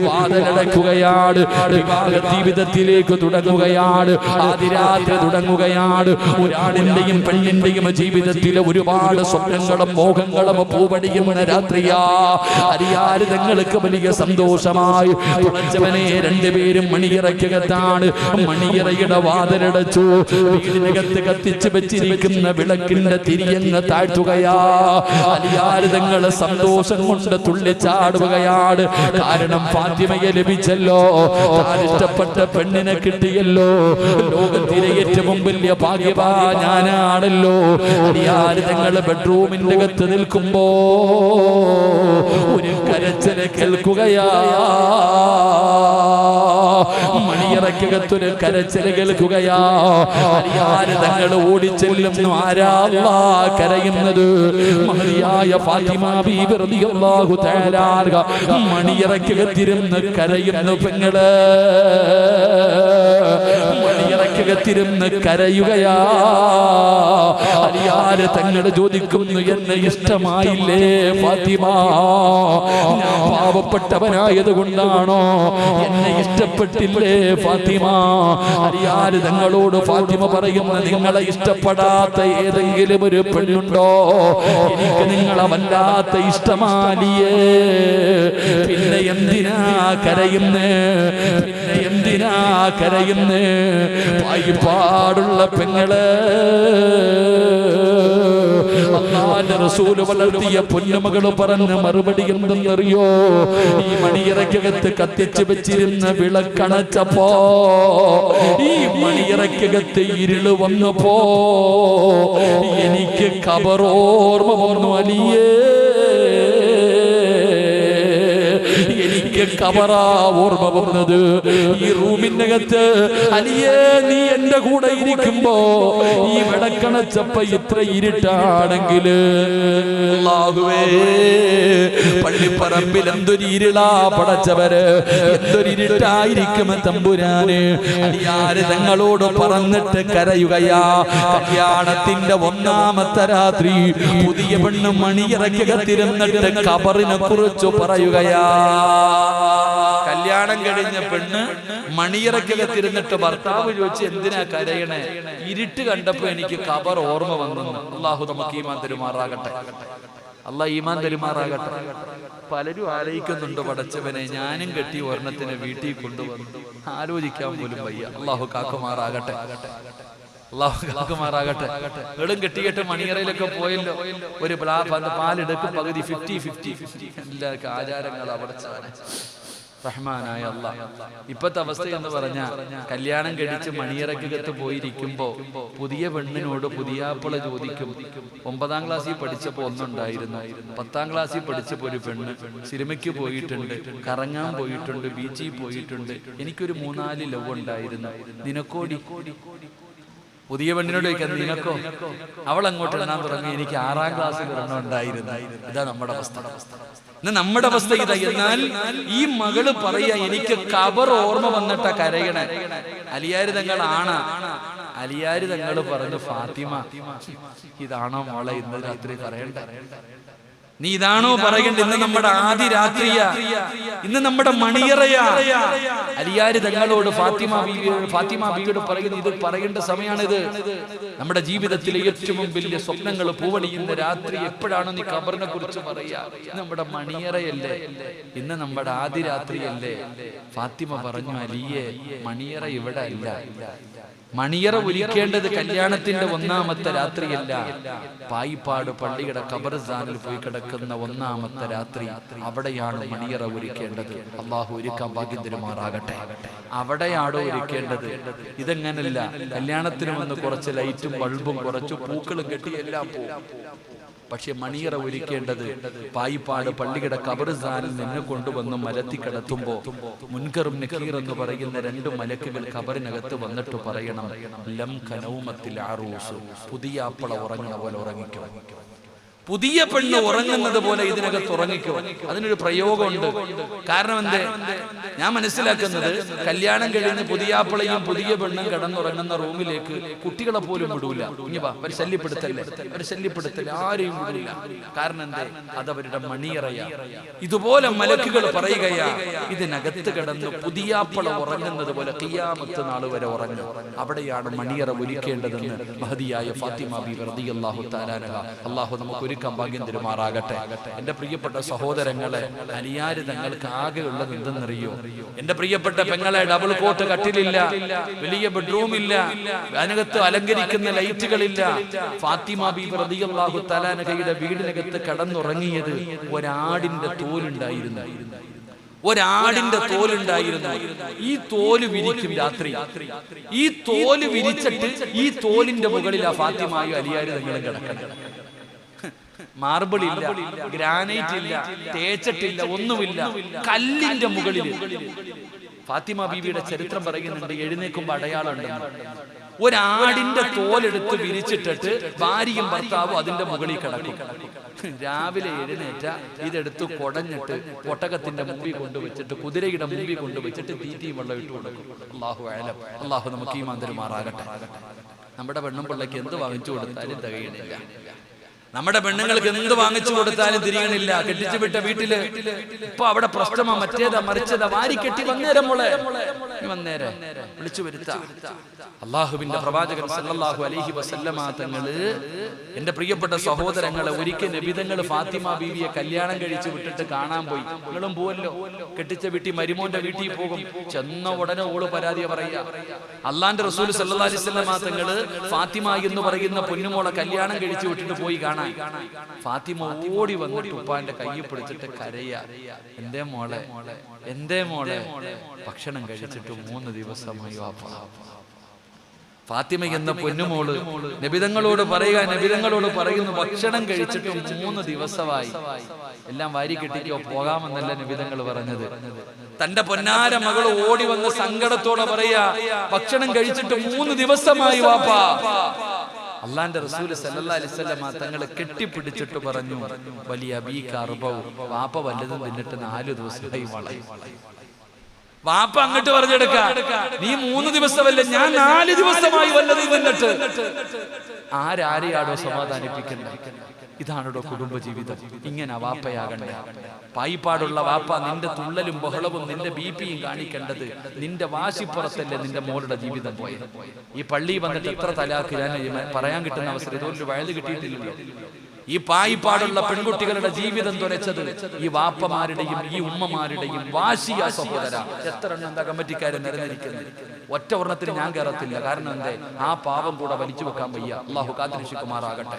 വാതിലടക്കുകയാണ്. വിവാഹ ജീവിതത്തിലേക്ക് തുടങ്ങുക. തുടങ്ങുകയാണ്, ആദിരാത്രി തുടങ്ങുകയാണ്. ഒരാണിന്റെയും പെണ്ണിന്റെയും ജീവിതത്തിലെ ഒരുപാട് സ്വപ്നങ്ങളും മോഹങ്ങളും പൂവടിയുന്ന രാത്രിയാ. അറിയാതെ നിങ്ങൾക്ക് വലിയ സന്തോഷമായി പടച്ചവനെ രണ്ടുപേരും മണിയറയ്ക്കകത്താണ്. മണിയറയുടെ വാതിലടച്ചു. വീടിനകത്ത് കത്തിച്ചു വെച്ചിരിക്കുന്ന വിളക്കിന്റെ തിരിയങ്ങ് താഴ്ത്തുകയാ. അറിയാതെ നിങ്ങൾ സന്തോഷം കൊണ്ട് തുള്ളിച്ചാടുകയാണ്. കാരണം ഫാത്തിമയെ ലഭിച്ചല്ലോ, താൻ ഇഷ്ടപ്പെട്ട പെണ്ണിനെ കിട്ടിയല്ലോ. ലോകത്തിലെ ഏറ്റവും വലിയ ഭാഗ്യവാ ഞാനാണല്ലോ. അറിയാതെ നിങ്ങൾ ബെഡ്റൂമിന്റെ അകത്ത് നിൽക്കുമ്പോ ഒരു കരച്ചിൽ കേൾക്കുകയാ. മണിയറയ്ക്കകത്തൊരു കരച്ചിൽ കേൾക്കുകയാ. അറിയാതെ തങ്ങൾ ഓടിച്ചെല്ലുന്നു. ആരാ കരയുന്നത്? മഹതിയായ ഫാത്തിമ ബീബി റളിയല്ലാഹു തആല മണിയറയ്ക്കകത്തിരുന്ന് കരയുന്നു. പെങ്ങള് മണിയറയ്ക്കകത്തിരുന്ന് കരയുകയാ. അറിയാതെ തങ്ങൾ ചോദിക്കുന്നു, എന്നെ ഇഷ്ടമായില്ലേ ഫാത്തിമ? ഞാൻ പാവപ്പെട്ടവനായത് കൊണ്ടാണോ എന്നെ ഇഷ്ടപ്പെട്ടില്ലേ ഫാത്തിമ? അറിയാതെ തങ്ങളോട് ഫാത്തിമ പറയുന്ന, നിങ്ങളെ ഇഷ്ടപ്പെടാത്ത ഏതെങ്കിലും ഒരു പെണ്ണുണ്ടോ? എനിക്ക് നിങ്ങളെ വല്ലാത്ത ഇഷ്ടമാലിയേ. പിന്നെ എന്തിനാ കരയുന്നേ? പിന്നെ എന്തിനാ കരയുന്നേ? പാടുള്ള പെങ്ങള് അല്ലാഹുവിന്റെ റസൂൽ വളർത്തിയ പൊന്നുമകള് പറഞ്ഞ മറുപടി എന്തെന്നറിയോ? ഈ മണിയറയ്ക്കകത്ത് കത്തിച്ചു വെച്ചിരുന്ന വിളക്കണച്ചപ്പോ, ഈ മണിയറയ്ക്കകത്ത് ഇരുള് വന്നപ്പോ എനിക്ക് ഖബറോർമ്മ വന്നു അലിയേ. എനിക്ക് ഖബറാ ഓർമ്മ വന്നത്. ഈ റൂമിനകത്ത് അലിയേ നീ എന്റെ കൂടെ ഇരിക്കുമ്പോ ഈ വിളക്കണച്ചപ്പ ഇത്ര ഇരുട്ടാണെങ്കിൽ അല്ലാഹുവേ, പള്ളിപ്പറമ്പിൽ എന്തൊരു ഇരുളാ പടച്ചവര്, എന്തൊരു ഇരുട്ടായിരിക്കും തമ്പുരാന്. അലിയാര് തങ്ങളോട് പറഞ്ഞിട്ട് കരയുകയാ. കല്യാണത്തിന്റെ ഒന്നാമത്തെ രാത്രി പുതിയ പെണ്ണ് മണിയറയ്ക്കകത്തിരുന്നിട്ട് ഖബറിനെ കുറിച്ച് പറയുകയാ. കല്യാണം കഴിഞ്ഞ പെണ്ണ് മണിയറയ്ക്കകത്തിരുന്നിട്ട് ഭർത്താവ് ചോദിച്ചു, എന്തിനാ കരയണേ? ഇരുട്ട് കണ്ടപ്പോ എനിക്ക് ഖബർ ഓർമ്മ വന്നു. അള്ളാഹു നമുക്ക് ഈമാൻ തരുമാറാകട്ടെ. അള്ളാഹ് ഈമാൻ തരുമാറാകട്ടെ. പലരും ആലോചിക്കുന്നുണ്ട്, പടച്ചവനെ ഞാനും കെട്ടി ഒരെണ്ണത്തിനെ വീട്ടിൽ കൊണ്ടുവന്നു. ആലോചിക്കാൻ പോലും വയ്യ. അള്ളാഹു കാക്കുമാറാകട്ടെ. അള്ളാഹു കാക്കുമാറാകട്ടെ. വെളും കെട്ടിക്കെട്ട് മണിയറയിലൊക്കെ പോയല്ലോ. ഒരു പാലെടുക്കും പകുതി 50-50 എല്ലാ ആചാരങ്ങൾ അവിടെ റഹ്മാനായ അല്ലാഹ്. ഇപ്പത്തെ അവസ്ഥ എന്ന് പറഞ്ഞ കല്യാണം കഴിച്ച് മണിയറയ്ക്കകത്ത് പോയിരിക്കുമ്പോ പുതിയ പെണ്ണിനോട് പുതിയാപ്പിള ചോദിക്കും, 9ാം ക്ലാസ്സിൽ പഠിച്ചപ്പോ ഒന്നുണ്ടായിരുന്നു, 10ാം ക്ലാസ്സിൽ പഠിച്ചപ്പോ ഒരു പെണ്ണ് സിനിമയ്ക്ക് പോയിട്ടുണ്ട്, കറങ്ങാൻ പോയിട്ടുണ്ട്, ബീച്ചിൽ പോയിട്ടുണ്ട്, എനിക്കൊരു 3-4 ലവ് ഉണ്ടായിരുന്നു, നിനക്കോടി? പുതിയ പെണ്ണിനോട് ചോദിക്കാൻ, നിനക്കോ? അവൾ അങ്ങോട്ട് എണ്ണാൻ തുടങ്ങി, എനിക്ക് 6ാം ക്ലാസ്സിൽ ഒരെണ്ണം ഉണ്ടായിരുന്നു. ഇതാ നമ്മുടെ അവസ്ഥ. നമ്മുടെ അവസ്ഥ ഇതാ. എന്നാൽ ഈ മകള് പറയാ, എനിക്ക് ഖബർ ഓർമ്മ വന്നിട്ട കരയണേ. അലിയാര് തങ്ങൾ ആണ്. അലിയാര് തങ്ങൾ പറഞ്ഞു, ഫാത്തിമ ഇതാണോ മോളെ ഇന്ന് രാത്രി പറയണ്ട? നീ ഇതാണോ പറയണ്ട? ഇന്ന് നമ്മുടെ ആദ്യ രാത്രിയാ, ഇന്ന് നമ്മുടെ മണിയറയാ. അലിയാര് തങ്ങളോട് ഫാത്തിമ ബീവിയോട് പറയുന്നു, ഇത് പറയേണ്ട സമയമാണിത്. നമ്മുടെ ജീവിതത്തിലെ ഏറ്റവും വലിയ സ്വപ്നങ്ങൾ പൂവണിയുന്ന രാത്രി എപ്പോഴാണ് നീ ഖബറിനെ കുറിച്ച് പറയാ? നമ്മുടെ മണിയറയല്ലേ, ഇന്ന് നമ്മുടെ ആദ്യ രാത്രിയല്ലേ? ഫാത്തിമ പറഞ്ഞു, അലിയെ മണിയറ ഇവിടെ അല്ല. മണിയറ ഒരുക്കേണ്ടത് കല്യാണത്തിന്റെ 1ാമത്തെ രാത്രിയല്ല, പായിപ്പാട് പള്ളിയുടെ ഖബർസ്ഥാനിൽ പോയി കിടക്കുന്ന 1ാമത്തെ രാത്രി. അവിടെയാണ് മണിയറ ഒരുക്കേണ്ടത്. അള്ളാഹു ഒരുക്കാൻ ഭാഗ്യം തരുമാറാകട്ടെ. അവിടെയാണോ ഒരുക്കേണ്ടത്? ഇതെങ്ങനല്ല, കല്യാണത്തിന് വന്ന് കുറച്ച് ലൈറ്റും ബൾബും കുറച്ച് പൂക്കളും കെട്ടി എല്ലാം പോകും. പക്ഷെ മണിയറ ഒരുക്കേണ്ടത് പായിപ്പാട് പള്ളിയുടെ ഖബർസ്ഥാനിൽ നിന്ന് കൊണ്ടുവന്ന് മലത്തി കിടത്തുമ്പോ മുൻകറും നക്കീർ എന്ന് പറയുന്ന 2 മലക്കുകൾ ഖബറിനകത്ത് വന്നിട്ട് പറയണം, ലം കനൗമത്തിൽ ആറൂസ്, പുതിയ അപ്പള ഉറങ്ങണ പോലെ ഉറങ്ങിക്കോ. പുതിയ പെണ്ണ് ഉറങ്ങുന്നത് പോലെ ഇതിനകത്ത് ഉറങ്ങിക്കോ. അതിനൊരു പ്രയോഗമുണ്ട്. കാരണം എന്തേ, ഞാൻ മനസ്സിലാക്കുന്നത് കല്യാണം കഴിഞ്ഞ് പുതിയാപ്പിളയും പുതിയ പെണ്ണും കിടന്നുറങ്ങുന്ന റൂമിലേക്ക് കുട്ടികളെ പോലും വിടൂല. ഇനിവാ അവർ ശല്യപ്പെടുത്തല്ലേ, ആരെയും വിടൂല. കാരണം എന്തേ, അതവരുടെ മണിയറയാ. ഇതുപോലെ മലക്കുകൾ പറയുകയാ, ഇതിനകത്ത് കിടന്ന് പുതിയാപ്പിള ഉറങ്ങുന്നത് പോലെ ഖിയാമത്ത് നാൾ വരെ ഉറങ്ങും. അവിടെയാണ് മണിയറ ഒലിക്കേണ്ടതെന്ന് മഹദിയായ ഫാത്തിമ ബീവി റളിയല്ലാഹു തആല അൻഹ, അല്ലാഹു നമുക്ക് ഒരു ഭാഗ്യം തരുമാറാകട്ടെ. എന്റെ പ്രിയപ്പെട്ട സഹോദരങ്ങളെ, അനിയാര് തങ്ങൾക്ക് ആകെയുള്ളത് എന്തെന്നറിയോ? എന്റെ പ്രിയപ്പെട്ട പെങ്ങളെ, ഡബിൾ കോട്ട് കട്ടിലില്ല, വലിയ ബെഡ്റൂം ഇല്ല, അതിനകത്ത് അലങ്കരിക്കുന്ന ലൈറ്റുകളില്ല. ഫാത്തിമ ബീവി റളിയല്ലാഹു തആല അൻഹയുടെ വീടിനകത്ത് കടന്നുറങ്ങിയത് ഒരാടിന്റെ തോലുണ്ടായിരുന്നു. ഒരാടിന്റെ തോലുണ്ടായിരുന്നു. ഈ തോല് വിരിക്കും രാത്രി. ഈ തോല് വിരിച്ചിട്ട് ഈ തോലിന്റെ മുകളിൽ ആ ഫാത്തിമായും അലിയാരും തങ്ങളും കിടക്കണം. മാർബിൾ ഇല്ല, ഗ്രാനൈറ്റ് ഇല്ല, തേച്ചിട്ടില്ല, ഒന്നുമില്ല, കല്ലിന്റെ മുകളിൽ. ഫാത്തിമ ബീവിയുടെ ചരിത്രം പറയുന്നുണ്ട്, എഴുന്നേക്കുമ്പോ അടയാളം ഉണ്ടെന്ന്. ഒരാടിന്റെ തോലെടുത്ത് വിരിച്ചിട്ടിട്ട് ഭാര്യയും ഭർത്താവും അതിന്റെ മുകളിൽ കിടക്കും. രാവിലെ എഴുന്നേറ്റ ഇതെടുത്ത് കുടഞ്ഞിട്ട് ഒട്ടകത്തിന്റെ മുമ്പിൽ കൊണ്ടുവച്ചിട്ട് കുതിരയുടെ മുമ്പിൽ കൊണ്ടുവച്ചിട്ട് തീറ്റിയും വെള്ളം ഇട്ട് കൊടുക്കും. അല്ലാഹു അഅലം. അല്ലാഹു നമുക്ക് ഈമാൻ തരുമാറാകട്ടെ. നമ്മുടെ പെണ്ണും പിള്ളയ്ക്ക് എന്ത് വാങ്ങിച്ചു കൊടുത്താലും തികയണില്ല. നമ്മുടെ പെണ്ണുങ്ങൾക്ക് എന്ത് വാങ്ങിച്ചു കൊടുത്താലും തിരിയണില്ല. കെട്ടിച്ചു വിട്ട വീട്ടില് ഇപ്പൊ അവിടെ പ്രശ്നമാ, മറ്റേതാ മറിച്ചതാ, വാരി കെട്ടി വന്നേരം മോളെ വന്നേരെ വിളിച്ചു വരുത്താം. അള്ളാഹുവിന്റെ പ്രവാചകൻ സല്ലല്ലാഹു അലൈഹി വസല്ലമ തങ്ങള്, എന്റെ പ്രിയപ്പെട്ട സഹോദരങ്ങളെ, ഒരിക്കൽ നബിതങ്ങൾ ഫാത്തിമ ബീവിയെ കല്യാണം കഴിച്ചു വിട്ടിട്ട് കാണാൻ പോയി. നിങ്ങളും പോവല്ലോ, കെട്ടിച്ച വീട്ടിൽ മരുമോന്റെ വീട്ടിൽ പോകും. ചെന്ന ഉടനെ ഓള് പരാതി പറയാ. അള്ളാന്റെ റസൂൽ സല്ലല്ലാഹു അലൈഹി വസല്ലമ തങ്ങള് ഫാത്തിമ എന്ന് പറയുന്ന പൊന്നുമോളെ കല്യാണം കഴിച്ചു വിട്ടിട്ട് പോയി കാണാൻ. ഫാത്തിമ ഓടി വന്നിട്ട് ഉപ്പാന്റെ കയ്യിൽ പിടിച്ചിട്ട് കരയാ, എന്തേ മോളെ, ഭക്ഷണം കഴിച്ചിട്ട് 3 ദിവസമായി വാപ്പാ. ഫാത്തിമ എന്ന പൊന്നുമോള് നബിതങ്ങളോട് പറയുന്നു, ഭക്ഷണം കഴിച്ചിട്ട് 3 ദിവസമായി. എല്ലാം വാരി കെട്ടിക്കോ, പോകാമെന്നല്ല നബിതങ്ങൾ പറഞ്ഞത്. തന്റെ പൊന്നാര മകൾ ഓടി വന്ന് സങ്കടത്തോടെ പറയാ, ഭക്ഷണം കഴിച്ചിട്ട് 3 ദിവസമായി വാപ്പാ. അള്ളാന്റെ റസൂൽ സല്ലല്ലാഹു അലൈഹി വസല്ലം തങ്ങളെ കെട്ടിപ്പിടിച്ചിട്ട് പറഞ്ഞു, വലിയ അബീക അർബഉ, വാപ്പ വല്ലതും തിന്നിട്ട് 4 ദിവസമായി വളയും. വാപ്പ അങ്ങോട്ട് പറഞ്ഞെടുക്ക, നീ 3 ദിവസമല്ല, ഞാൻ 4 ദിവസമായി വല്ലതും തിന്നിട്ട്. ആരാരെയാണോ സമാധാനിപ്പിക്കുന്നത്? ഇതാണോ കുടുംബജീവിതം? ഇങ്ങനെ വാപ്പയാകണ്ട. പായിപ്പാടുള്ള വാപ്പ നിന്റെ തുള്ളലും ബഹളവും നിന്റെ ബിപിയും കാണിക്കേണ്ടത് നിന്റെ വാശിപ്പുറത്തല്ലേ നിന്റെ മോളുടെ ജീവിതം പോയത്. ഈ പള്ളി വന്നിട്ട് എത്ര തലാക്ക് ഞാൻ പറയാൻ കിട്ടുന്ന അവസരം ഇതൊരു വയത് കിട്ടിയിട്ടില്ലല്ലോ. ഈ പായിപ്പാടുള്ള പെൺകുട്ടികളുടെ ജീവിതം തുലച്ചത് ഈ വാപ്പമാരുടെയും ഈ ഉമ്മമാരുടെയും വാശിയ സഹോദര. എത്ര എണ്ണം എന്താ കമ്മിറ്റിക്കാരൻ നിരന്നിരിക്കുന്നത്? ഒറ്റ വർണ്ണത്തിന് ഞാൻ കയറത്തില്ല. കാരണം എന്തേ, ആ പാവം കൂടെ വലിച്ചു വെക്കാൻ വയ്യ. അള്ളാഹു കാത്തിരക്ഷിക്കുമാറാകട്ടെ.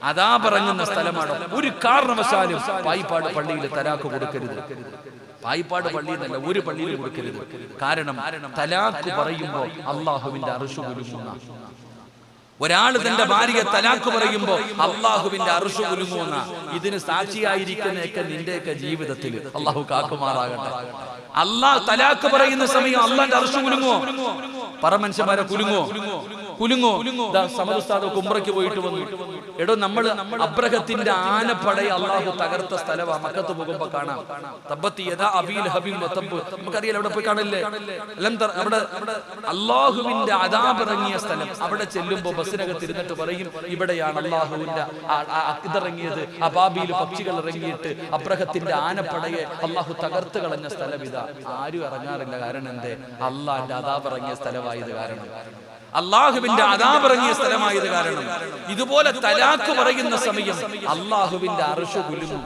അതാ പറയുന്ന സ്ഥലമാണ്. ഒരു കാരണവശാലും പായിപ്പാട് പള്ളിയിൽ തലാക്ക് കൊടുക്കരുത്. പായിപ്പാട് പള്ളിയെന്നല്ല, ഒരു പള്ളിയിൽ കൊടുക്കരുത്. കാരണം തലാക്ക് പറയുമ്പോ അള്ളാഹുവിന്റെ അർശ് കുലുങ്ങുന്ന, ഒരാൾ തന്റെ ഭാര്യയെ തലാക്ക് പറയുമ്പോ അള്ളാഹുവിന്റെ അർശ് കുലുങ്ങുന്ന, ഇതിന് സാക്ഷിയായിരിക്കുന്നതൊക്കെ നിന്റെയൊക്കെ ജീവിതത്തിൽ അള്ളാഹു കാക്കുമാറാകട്ടെ. അള്ളാഹ് തലാക്ക് പറയുന്ന സമയം അള്ളാന്റെ അർശ് കുലുങ്ങോ? പറമനുഷ്യന്മാരെ കുലുങ്ങോ? സമദുസ്താദ് ഉംറയ്ക്ക് പോയിട്ട് വന്നു. എടോ, നമ്മള് അബ്രഹത്തിന്റെ ആനപ്പടയെ അള്ളാഹു തകർത്ത സ്ഥലമാ. മക്കത്ത് പോകുമ്പോ കാണാം. നമുക്കറിയാലോ, അവിടെ പോയി കാണില്ലേ? അവിടെ അള്ളാഹുവിന്റെ അദാബ് ഇറങ്ങിയ സ്ഥലം. അവിടെ ചെല്ലുമ്പോ ബസ്സിനകത്ത് ഇരുന്നിട്ട് പറയും, ഇവിടെയാണ് അള്ളാഹുവിന്റെ ഇറങ്ങിയത്. അബാബിയിൽ പക്ഷികൾ ഇറങ്ങിയിട്ട് അബ്രഹത്തിന്റെ ആനപ്പടയെ അള്ളാഹു തകർത്ത് കളഞ്ഞ സ്ഥലം ഇതാ. ആരും ഇറങ്ങാറില്ല. കാരണം എന്തേ? അള്ളാഹിന്റെ അദാബ് ഇറങ്ങിയ സ്ഥലമായത് കാരണം, അള്ളാഹുവിന്റെ അദാബ് ഇറങ്ങിയ സ്ഥലമായത് കാരണം. ഇതുപോലെ തലാക്ക് പറയുന്ന സമയം അള്ളാഹുവിന്റെ അർശ് കുലുങ്ങും.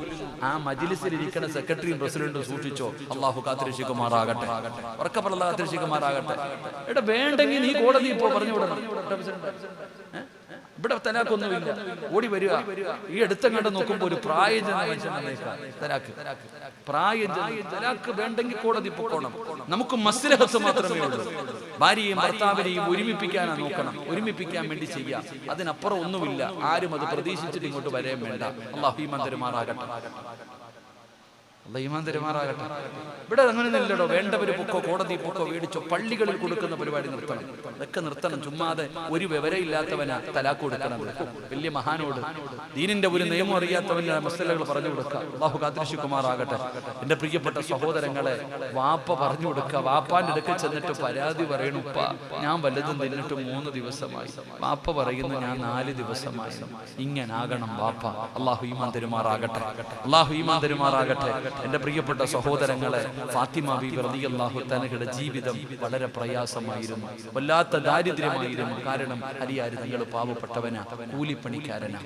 ആ മജ്‌ലിസിൽ ഇരിക്കുന്ന സെക്രട്ടറിയും പ്രസിഡന്റും സൂക്ഷിച്ചോ. അള്ളാഹു കാത്തിരക്ഷിക്കുമാറാകട്ടെ. ഉറക്കപ്പുള്ള കാത്തിരക്ഷിക്കുമാറാകട്ടെ. എടാ, വേണ്ടെങ്കിൽ നീ കോടതിയിൽ പോ, പറഞ്ഞു വിടണം. ഇവിടെ തലാക്കൊന്നുമില്ല. ഓടി വരിക. ഈ അടുത്തങ്ങോട്ട് നോക്കുമ്പോ ഒരു പ്രായജന തലാക്ക്. തലാക്ക് വേണ്ടെങ്കിൽ കോടതി പോകണം. നമുക്ക് മസ്ലഹത്ത് മാത്രമേ ഉള്ളൂ. ഭാര്യയും ഭർത്താവിനെയും ഒരുമിപ്പിക്കാനാണ് നോക്കണം. ഒരുമിപ്പിക്കാൻ വേണ്ടി ചെയ്യാം. അതിനപ്പുറം ഒന്നുമില്ല. ആരും അത് പ്രതീക്ഷിച്ചിട്ട് ഇങ്ങോട്ട് വരാൻ വേണ്ട. അല്ലാഹു ഈമാൻ തരുമാറാകട്ടെ. അല്ലാഹു ഈമാൻ തരുമാറാകട്ടെ. ഇവിടെ അങ്ങനെയൊന്നുമില്ലടോ. വേണ്ടവര് പൊക്കോ, കോടതി പൊക്കോ, മേടിച്ചോ. പള്ളികളിൽ കൊടുക്കുന്ന പരിപാടി നിർത്തണം. ഇതൊക്കെ നിർത്തണം. ചുമ്മാതെ ഒരു വിവരമില്ലാത്തവനാ തലാക്ക് കൊടുക്കണം. വലിയ മഹാനോട് ദീനിന്റെ ഒരു നിയമം അറിയാത്തവന്റെ മസലകൾ പറഞ്ഞു കൊടുക്കുക. അല്ലാഹു കാത്തിരക്ഷിക്കുമാറാകട്ടെ. എന്റെ പ്രിയപ്പെട്ട സഹോദരങ്ങളെ, വാപ്പ പറഞ്ഞു കൊടുക്കുക. വാപ്പാന്റെ അടുക്കൽ ചെന്നിട്ട് പരാതി പറയണു, ഉപ്പ ഞാൻ വല്ലതും തിന്നിട്ട് 3 ദിവസമായി. വാപ്പ പറയുന്നു ഞാൻ 4 ദിവസമായി. ഇങ്ങനാകണം വാപ്പ. അല്ലാഹു ഈമാൻ തരുമാറാകട്ടെ. അല്ലാഹു ഈമാൻ തരുമാറാകട്ടെ. എന്റെ പ്രിയപ്പെട്ട സഹോദരങ്ങളെ, ഫാത്തിമ ബീബി റളിയല്ലാഹു തആലയുടെ ജീവിതം വളരെ പ്രയാസമായിരുന്നു. വല്ലാത്ത ദാരിദ്ര്യമായിരുന്നു. കാരണം അലിയാർ തങ്ങൾ പാവപ്പെട്ടവനാ, കൂലിപ്പണിക്കാരനാ.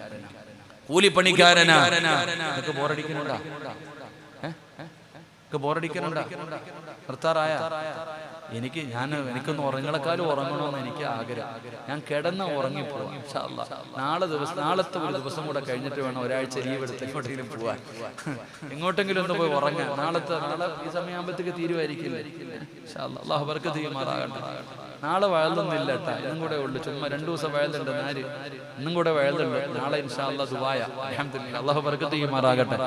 നിനക്ക് ബോറടിക്കുന്നുണ്ടാ? ബോറടിക്കുന്നുണ്ടാ? നിർത്താറായ? എനിക്കൊന്ന് ഉറങ്ങളെക്കാളും ഉറങ്ങണമെന്ന് എനിക്ക് ആഗ്രഹം. ഞാൻ കിടന്ന ഉറങ്ങിപ്പോവാം ഇൻഷാ അല്ലാഹ്. നാളത്തെ ഒരു ദിവസം കൂടെ കഴിഞ്ഞിട്ട് വേണം ഒരാഴ്ച ലീവ് എടുത്ത് എങ്ങോട്ടെങ്കിലും പോവാൻ. എങ്ങോട്ടെങ്കിലും ഒന്ന് പോയി ഉറങ്ങാൻ. നാളെ ഈ സമയമാകുമ്പോഴത്തേക്ക് തീരുമായിരിക്കില്ലേ? ഇൻഷാ അല്ലാഹ്. അല്ലാഹു ബർക്കത്ത് ചെയ്യുമാറാകട്ടെ. നാളെ വയലൊന്നുമില്ല കേട്ടാ, ഇന്നും കൂടെ ഉള്ളു. ചുമ്മാ 2 ദിവസം വയലുണ്ട്. ഇന്നും കൂടെ വയലുണ്ട്. നാളെ ഇൻഷാ അല്ലാഹ് ദുആയ. അൽഹംദുലില്ലാഹ്. അല്ലാഹു ബർക്കത്ത് ചെയ്യുമാറാകട്ടെ.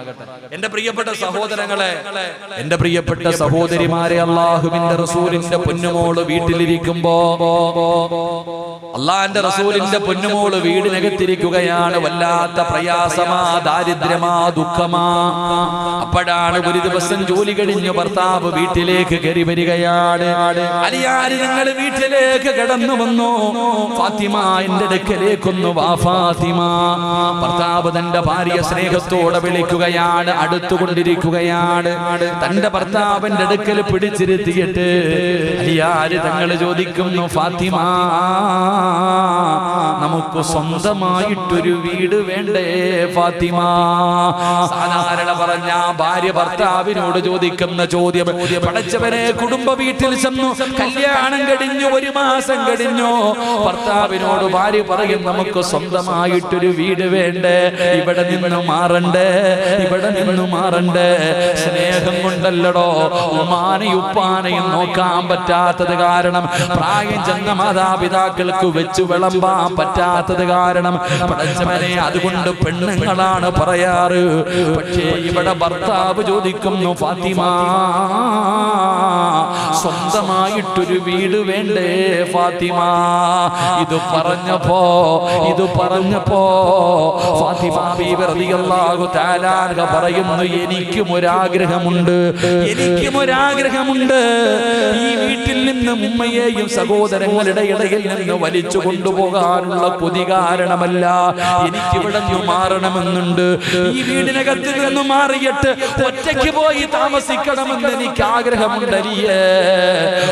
എന്റെ പ്രിയപ്പെട്ട സഹോദരങ്ങളെ, എന്റെ പ്രിയപ്പെട്ട സഹോദരിമാരെ, അല്ലാഹുവിന്റെ റസൂലിന്റെ പൊന്നുമോള് വീട്ടിലിരിക്കുമ്പോ, അള്ളാന്റെ റസൂലിന്റെ പൊന്നുമോള് വീടിനകത്തിരിക്കുകയാണ്. വല്ലാത്ത പ്രയാസമാ, ദാരിദ്ര്യമാ, ദുഃഖമാ. അപ്പോഴാണ് ഒരു ദിവസം ജോലി കഴിഞ്ഞ് ഭർത്താവ് വീട്ടിലേക്ക് കയറി വരികയാണ്. അലിയാർ നിങ്ങൾ വീട്ടിലേക്ക് കടന്നു വന്നു. ഫാത്തിമ എന്റെ അടുക്കലേക്കൊന്നു വാ ഫാത്തിമ. ഭർത്താവ് തന്റെ ഭാര്യ സ്നേഹത്തോടെ വിളിക്കുകയാണ്, അടുത്തുകൊണ്ടിരിക്കുകയാണ്. തന്റെ ഭർത്താവിന്റെ അടുക്കൽ പിടിച്ചിരുത്തിയിട്ട് അലിയാർ തങ്ങൾ ചോദിക്കുന്നു, ഫാത്തിമ നമുക്ക് സ്വന്തമായിട്ടൊരു വീട് വേണ്ടേ ഫാത്തിമ? സാധാരണ പറഞ്ഞ ഭാര്യ ഭർത്താവിനോട് ചോദിക്കുന്ന ചോദ്യം. പടച്ചവനെ, കുടുംബ വീട്ടിൽ ചെന്നു, കല്യാണം കഴിഞ്ഞു, 1 മാസം കഴിഞ്ഞു, ഭർത്താവിനോട് ഭാര്യ പറയും നമുക്ക് സ്വന്തമായിട്ടൊരു വീട് വേണ്ടേ, ഇവിടെ നിന്ന് മാറണ്ടേ. സ്നേഹം കൊണ്ടല്ലടോ, ഉമ്മാനെയും ഉപ്പാനെയും നോക്കാൻ പറ്റാത്തത് കാരണം, പ്രായം ചെന്ന മാതാപിതാക്കൾക്ക് വെച്ച് വിളമ്പാൻ പറ്റാത്തത് കാരണം, പടച്ചവനെ അതുകൊണ്ട് പെണ്ണുങ്ങളാണ് പറയാറ്. പക്ഷേ ഇവിടെ ഭർത്താവ് ചോദിക്കുന്നു, ഫാത്തിമ സ്വന്തമായിട്ടൊരു വീട് വേണ്ടേ ഫാത്തിമ? ഇത് പറഞ്ഞപ്പോ ഫാത്തിമ ബീബി റളിയല്ലാഹു തആല അൻഹ പറയുന്നു, എനിക്കും ഒരാഗ്രഹമുണ്ട്. ഈ വീട്ടിൽ നിന്ന് ഉമ്മയെയും സഹോദരങ്ങളുടെ ഇടയിൽ നിന്ന് വലിച്ചു കൊണ്ടുപോകാനുള്ള കൊതി കാരണമല്ല, എനിക്കിവിടെ നിന്ന് മാറണമെന്നുണ്ട്. ഈ വീടിനകത്ത് നിന്ന് മാറിയിട്ട് ഒറ്റയ്ക്ക് പോയി താമസിക്കണമെന്ന് എനിക്ക് ആഗ്രഹമുണ്ടരിയേ.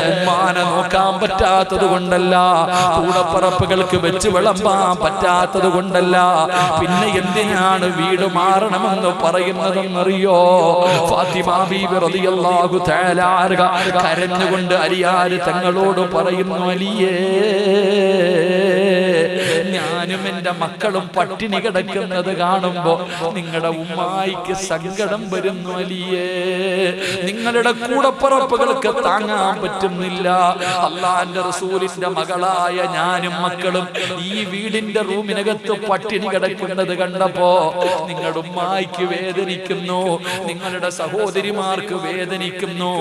ഉമ്മാനെ നോക്കാൻ പറ്റാത്തത് കൊണ്ടല്ല, കൂടപ്പറപ്പുകൾക്ക് വെച്ച് വിളമ്പാൻ പറ്റാത്തത് കൊണ്ടല്ല, പിന്നെ എന്തിനാണ് വീട് മാറണമെന്ന് പറയുന്നതെന്നറിയോ? ഫാത്തിമ ബീബി റളിയല്ലാഹു തആല അൻഹ കരഞ്ഞുകൊണ്ട് അലിയാർ തങ്ങളോട് പറയുന്നു, അലിയേ, ഞാനും എന്റെ മക്കളും പട്ടിണി കിടക്കുന്നത് കാണുമ്പോ നിങ്ങളുടെ ഉമ്മായിക്ക് സങ്കടം വരുന്നു അലിയേ. നിങ്ങളുടെ കൂടപ്പറപ്പുകൾക്ക് താങ്ങാൻ പറ്റുന്നില്ല. അള്ളാന്റെ റസൂലിന്റെ മകളായ ഞാനും മക്കളും ഈ വീടിന്റെ റൂമിനകത്ത് പട്ടിണി കിടക്കുന്നത് കണ്ടപ്പോ നിങ്ങളുടെ ഉമ്മായിക്ക് വേദനിക്കുന്നു, നിങ്ങളുടെ സഹോദരിമാർക്ക് വേദനിക്കുന്നു.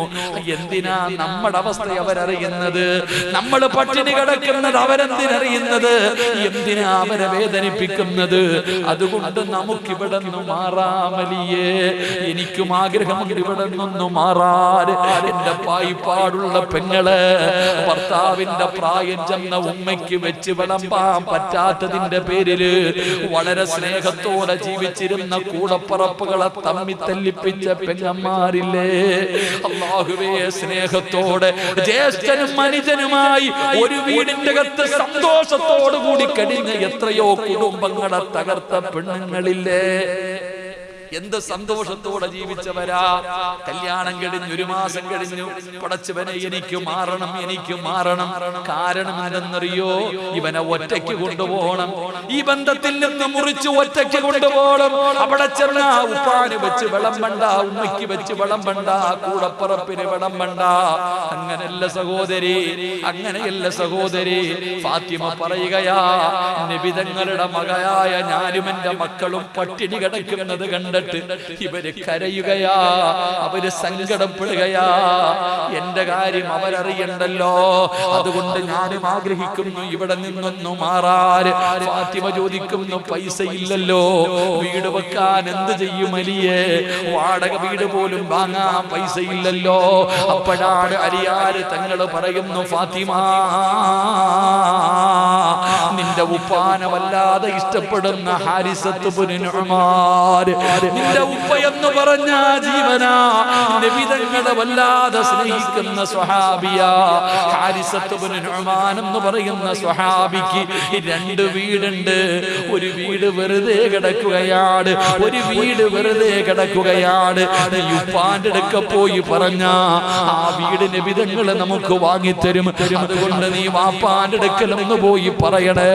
എന്തിനാ നമ്മുടെ അവസ്ഥ അവരറിയുന്നത്? നമ്മൾ പട്ടിണി കിടക്കുന്നത് അവരെന്തിനറിയുന്നത്? എന്തിനാ അവരെ വേദനിപ്പിക്കുന്നത്? അതുകൊണ്ട് നമുക്കിവിടെ നിന്ന് മാറാമലിയേ. എനിക്കും ആഗ്രഹമുണ്ട് ഇവിടെ നിന്നൊന്നു മാറാൻ. എന്റെ പായിപ്പാടുള്ള പെങ്ങളെ, ഭർത്താവിന്റെ പ്രായം ചെന്ന ഉമ്മയ്ക്ക് വെച്ച് വിളമ്പാൻ പറ്റാത്തതിന്റെ പേരില് വളരെ സ്നേഹത്തോടെ ജീവിച്ചിരുന്ന കൂടപ്പറപ്പുകളെ തമ്മി തല്ലിപ്പിച്ച പെങ്ങന്മാരില്ലേ? അല്ലാഹുവേ, സ്നേഹത്തോടെ ജ്യേഷ്ഠനും അനുജനുമായി ഒരു വീടിന്റെ അകത്ത് സന്തോഷത്തോടു കൂടി കഴിഞ്ഞ എത്രയോ കുടുംബങ്ങളെ തകർത്ത പെണ്ണുങ്ങളില്ലേ? എന്ത് സന്തോഷത്തോടെ ജീവിച്ചവരാ. കല്യാണം കഴിഞ്ഞു, 1 മാസം കഴിഞ്ഞു, പടച്ചവനെ എനിക്ക് മാറണം. കാരണം എന്തെന്നറിയോ? ഇവനെ ഒറ്റയ്ക്ക് കൊണ്ടുപോകണം, ഈ ബന്ധത്തിൽ നിന്ന് മുറിച്ച് ഒറ്റയ്ക്ക് കൊണ്ടുപോകണം. അവിടെ ചെന്ന ഉപ്പാന് വെച്ച് വിളമ്പണ്ട, ഉമ്മയ്ക്ക് വെച്ച് വിളമ്പണ്ട, കൂടപ്പറപ്പിന് വിളമ്പണ്ട. അങ്ങനെയല്ല സഹോദരി. ഫാത്തിമ പറയുകയാ, നബി തങ്ങളുടെ മകയായ ഞാനും എന്റെ മക്കളും പട്ടിണി കിടക്കുന്നത് കണ്ട് കണ്ടിട്ട് ഇവര് കരയുകയാ, അവര് സങ്കടപ്പെടുകയാ. എന്റെ കാര്യം അവരറിയണ്ടല്ലോ, അതുകൊണ്ട് ഞാനും ആഗ്രഹിക്കുന്നു ഇവിടെ നിന്നൊന്നു മാറാൻ. ഫാത്തിമ ചോദിക്കുന്നു, പൈസ ഇല്ലല്ലോ, വീട് വെക്കാൻ എന്ത് ചെയ്യും അലിയേ? വാടക വീട് പോലും വാങ്ങാൻ പൈസ ഇല്ലല്ലോ. അപ്പോഴാണ് അലിയാര് തങ്ങൾ പറയുന്നു, ഫാത്തിമ, നിന്റെ ഉപ്പാനെ വല്ലാതെ ഇഷ്ടപ്പെടുന്ന ഹാരിസത്ത് ഇബ്നു നുഅ്മാൻ, നിന്റെ ഉപ്പ എന്ന് പറഞ്ഞ ജീവനാ, നബി തങ്ങളെ വല്ലാതെ സ്നേഹിക്കുന്ന സ്വഹാബിയാ. ഹാരിസത്ത് ഇബ്നു നുഅ്മാൻ എന്ന് പറയുന്ന സ്വഹാബിക്ക് 2 വീടുണ്ട്. ഒരു വീട് വെറുതെ കിടക്കുകയാണ്, ഒരു വീട് വെറുതെ കിടക്കുകയാണ്. ഉപ്പാന്റെ അടുക്ക പോയി പറഞ്ഞ ആ വീട് നബി തങ്ങൾ നമുക്ക് വാങ്ങിത്തരും, അതുകൊണ്ട് നീ വാപ്പാന്റെ അടുക്കലൊന്ന് പോയി പറയണേ.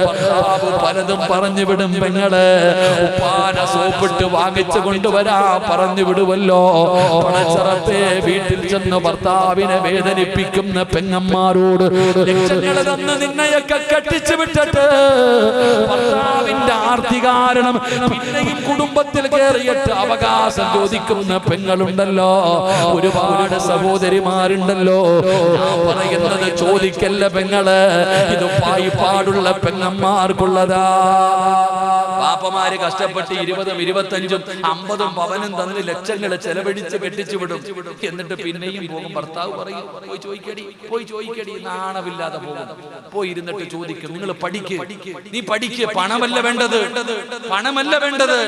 ഭർത്താവ് പലതും പറഞ്ഞു വിടും, പെങ്ങളെ ഉപ്പാന സോപ്പിട്ട് വാങ്ങിച്ചു കൊണ്ടുവരാ പറഞ്ഞു വിടുവല്ലോ. പടച്ചറപ്പേ, വീട്ടിൽ ചെന്ന് ഭർത്താവിനെ വേദനിപ്പിക്കുന്ന പെങ്ങന്മാരോട് ലക്ഷങ്ങൾ തന്ന് നിന്നെയൊക്കെ കെട്ടിച്ചു വിട്ടിട്ട് ഭർത്താവിന്റെ ആർത്തി കാരണം പിന്നെയും കുടുംബത്തിൽ കയറിയിട്ട് അവകാശം ചോദിക്കുന്ന പെങ്ങളുണ്ടല്ലോ, ഒരുപാട് സഹോദരിമാരുണ്ടല്ലോ. ഞാൻ പറയുന്നത് ചോദിക്കല്ല പെങ്ങള്, ഇത് പായിപ്പാടുള്ള പെങ്ങന്മാർക്കുള്ളതാ. പാപ്പമാര് കഷ്ടപ്പെട്ട് 20ഉം 25ഉം 50ഉം പവനും തന്ന് ലക്ഷങ്ങൾ ചെലവഴിച്ച് കെട്ടിച്ചു വിടും. എന്നിട്ട് പിന്നെയും പോകും. ഭർത്താവ് പറയും, പോയി ചോദിക്കടി, നാണമില്ലാതെ പോകും. പോയി ഇരുന്നിട്ട് ചോദിക്കും, നിങ്ങൾ പഠിക്ക്, നീ പഠിക്ക്, പണമല്ല വേണ്ടത്, പണമല്ല വേണ്ടത്.